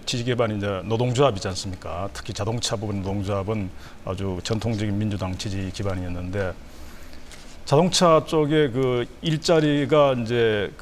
지지 기반이 이제 노동조합이지 않습니까? 특히 자동차 부분 노동조합은 아주 전통적인 민주당 지지 기반이었는데 자동차 쪽에 그 일자리가 이제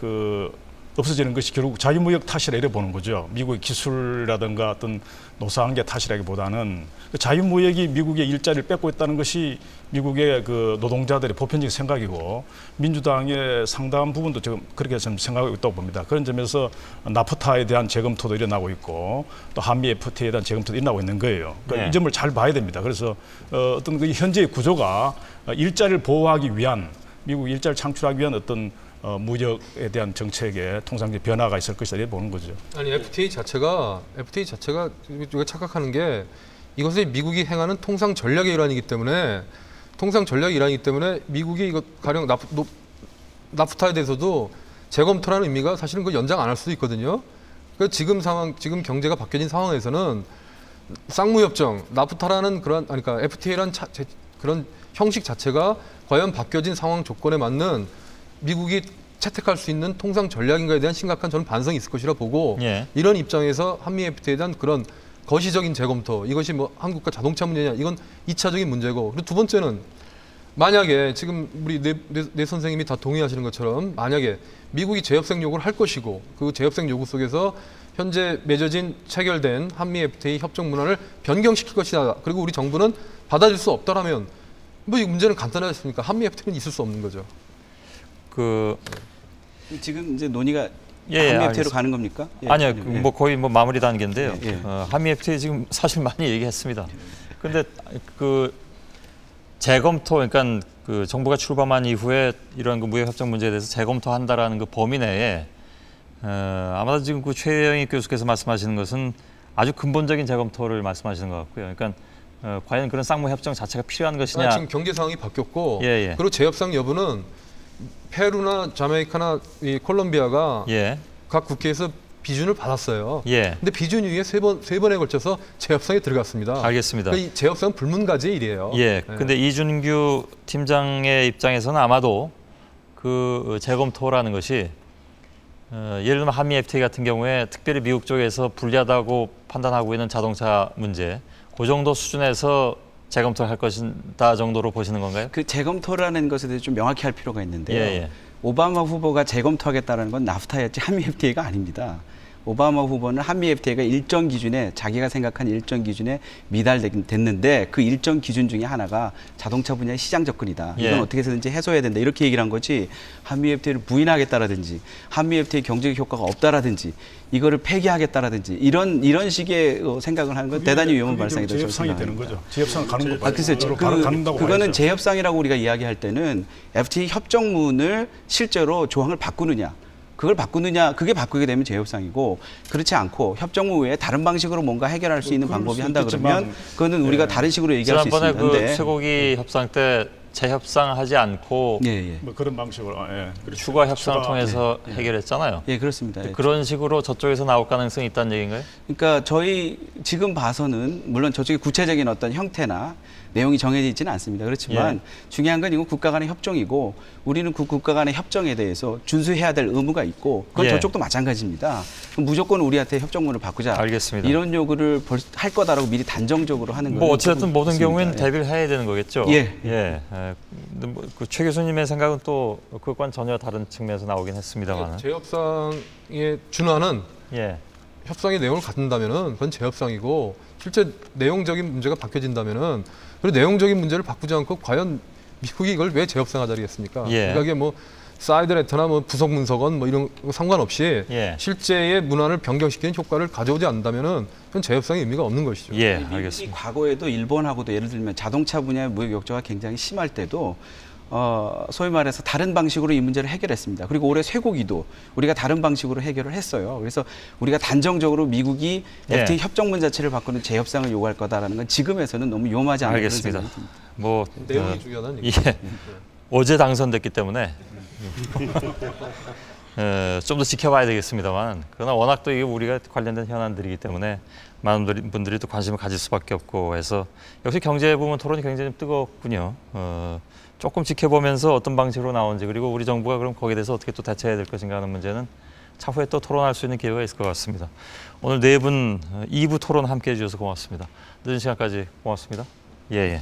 없어지는 것이 결국 자유무역 탓이라 이래 보는 거죠. 미국의 기술이라든가 어떤 노사관계 탓이라기보다는 그 자유무역이 미국의 일자리를 뺏고 있다는 것이 미국의 그 노동자들의 보편적인 생각이고 민주당의 상당한 부분도 지금 그렇게 좀 생각하고 있다고 봅니다. 그런 점에서 나프타에 대한 재검토도 일어나고 있고 또 한미 FTA에 대한 재검토도 일어나고 있는 거예요. 그러니까 네. 이 점을 잘 봐야 됩니다. 그래서 어떤 그 현재의 구조가 일자리를 보호하기 위한 미국 일자리를 창출하기 위한 어떤 무역에 대한 정책에 통상적인 변화가 있을 것이다 이렇게 보는 거죠. 아니 FTA 자체가 우리가 착각하는 게 이것이 미국이 행하는 통상 전략의 일환이기 때문에 미국이 이거 가령 나프타에 대해서도 재검토라는 의미가 사실은 그 연장 안 할 수도 있거든요. 그 지금 경제가 바뀌어진 상황에서는 쌍무협정, 나프타라는 그러니까 FTA라는 그런 형식 자체가 과연 바뀌어진 상황 조건에 맞는 미국이 채택할 수 있는 통상 전략인가에 대한 심각한 저는 반성이 있을 것이라 보고 예. 이런 입장에서 한미 FTA에 대한 그런 거시적인 재검토 이것이 뭐 한국과 자동차 문제냐 이건 2차적인 문제고 그리고 두 번째는 만약에 지금 우리 네 선생님이 다 동의하시는 것처럼 만약에 미국이 재협상 요구를 할 것이고 그 재협상 요구 속에서 현재 맺어진 체결된 한미 FTA 협정 문안을 변경시킬 것이다. 그리고 우리 정부는 받아들일 수 없다라면 뭐 이 문제는 간단하지 않습니까? 한미 FTA는 있을 수 없는 거죠. 지금 이제 논의가 예, 한미 FTA로 가는 겁니까? 예, 아니요, 예. 뭐 거의 뭐 마무리 단계인데요. 예, 예. 한미 FTA 지금 사실 많이 얘기했습니다. 그런데 그 재검토, 그러니까 그 정부가 출범한 이후에 이런 그 무역협정 문제에 대해서 재검토한다라는 그 범위 내에 아마도 지금 그 최영희 교수께서 말씀하시는 것은 아주 근본적인 재검토를 말씀하시는 것 같고요. 그러니까 과연 그런 쌍무협정 자체가 필요한 것이냐? 지금 경제 상황이 바뀌었고 예, 예. 그리고 재협상 여부는 페루나 자메이카나 이 콜롬비아가 예, 각 국회에서 비준을 받았어요. 예. 근데 비준 위에 세 번에 걸쳐서 재협상에 들어갔습니다. 알겠습니다. 그러니까 이 재협상은 불문가지의 일이에요. 예. 근데 이준규 팀장의 입장에서는 아마도 그 재검토라는 것이 예를 들면 한미 FTA 같은 경우에 특별히 미국 쪽에서 불리하다고 판단하고 있는 자동차 문제, 그 정도 수준에서 재검토를 할 것이다 정도로 보시는 건가요? 그 재검토라는 것에 대해서 좀 명확히 할 필요가 있는데요. 예, 예. 오바마 후보가 재검토하겠다는 건 나프타였지 한미 FTA가 아닙니다. 오바마 후보는 한미 FTA가 일정 기준에 자기가 생각한 일정 기준에 미달됐는데 그 일정 기준 중에 하나가 자동차 분야의 시장 접근이다. 이건 예. 어떻게 해서든지 해소해야 된다. 이렇게 얘기를 한 거지 한미 FTA를 부인하겠다라든지 한미 FTA 경제적 효과가 없다라든지 이거를 폐기하겠다라든지 이런 식의 생각을 하는 건 대단히 위험한 발상이다. 재협상이 되는 거죠. 재협상 가는 거 글쎄요. 그거는 재협상이라고 우리가 이야기할 때는 FTA 협정문을 실제로 조항을 바꾸느냐. 그걸 바꾸느냐, 그게 바꾸게 되면 재협상이고 그렇지 않고 협정문 외에 다른 방식으로 뭔가 해결할 수 있는 방법이 한다 그러면 그거는 우리가 다른 식으로 얘기할 수 있습니다. 지난번에 그 쇠고기 협상 때 재협상하지 않고 뭐 그런 방식으로 그렇죠. 추가 협상을 통해서 해결했잖아요. 예, 그렇습니다. 그런 식으로 저쪽에서 나올 가능성이 있다는 얘기인가요? 그러니까 저희 지금 봐서는 물론 저쪽에 구체적인 어떤 형태나 내용이 정해져 있지는 않습니다. 그렇지만 중요한 건 이건 국가 간의 협정이고 우리는 그 국가 간의 협정에 대해서 준수해야 될 의무가 있고 그건 저쪽도 마찬가지입니다. 그럼 무조건 우리한테 협정문을 바꾸자. 알겠습니다. 이런 요구를 할 거다라고 미리 단정적으로 하는 거예요. 뭐 어쨌든 모든 경우에는 대비를 해야 되는 거겠죠. 예. 그 최 교수님의 생각은 또 그것과는 전혀 다른 측면에서 나오긴 했습니다만. 재협상에 준하는 협상의 내용을 갖는다면은 그건 재협상이고 실제 내용적인 문제가 바뀌어진다면은 그 내용적인 문제를 바꾸지 않고 과연 미국이 이걸 왜 재협상하자리겠습니까? 그러니까 이게 뭐 사이드 레터나 뭐 부속 문서건 뭐 이런 거 상관없이 실제의 문안을 변경시키는 효과를 가져오지 않는다면은 그건 재협상의 의미가 없는 것이죠. 알겠습니다. 과거에도 일본하고도 예를 들면 자동차 분야의 무역 역조가 굉장히 심할 때도 소위 말해서 다른 방식으로 이 문제를 해결했습니다. 그리고 올해 쇠고기도 우리가 다른 방식으로 해결을 했어요. 그래서 우리가 단정적으로 미국이 FTA 협정문 자체를 바꾸는 재협상을 요구할 거다라는 건 지금에서는 너무 위험하지 않은 알겠습니다. 뭐 내용이 중요하다는 얘기죠. 어제 당선됐기 때문에 좀 더 지켜봐야 되겠습니다만 그러나 워낙 또 이게 우리가 관련된 현안들이기 때문에 많은 분들이 또 관심을 가질 수밖에 없고 해서 역시 경제 부문 토론이 굉장히 뜨겁군요. 조금 지켜보면서 어떤 방식으로 나오는지 그리고 우리 정부가 그럼 거기에 대해서 어떻게 또 대처해야 될 것인가 하는 문제는 차후에 또 토론할 수 있는 기회가 있을 것 같습니다. 오늘 네 분 2부 토론 함께 해주셔서 고맙습니다. 늦은 시간까지 고맙습니다. 예.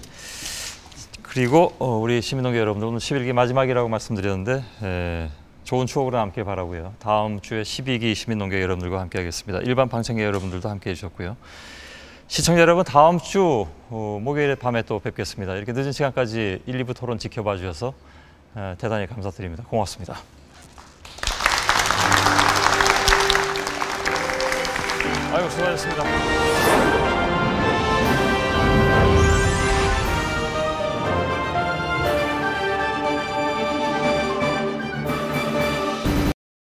그리고 우리 시민동계 여러분들 오늘 11기 마지막이라고 말씀드렸는데 좋은 추억으로 남길 바라고요. 다음 주에 12기 시민동계 여러분들과 함께 하겠습니다. 일반 방청객 여러분들도 함께 해주셨고요. 시청자 여러분 다음 주 목요일 밤에 또 뵙겠습니다. 이렇게 늦은 시간까지 1, 2부 토론 지켜봐 주셔서 대단히 감사드립니다. 고맙습니다. 아이고 수고하셨습니다.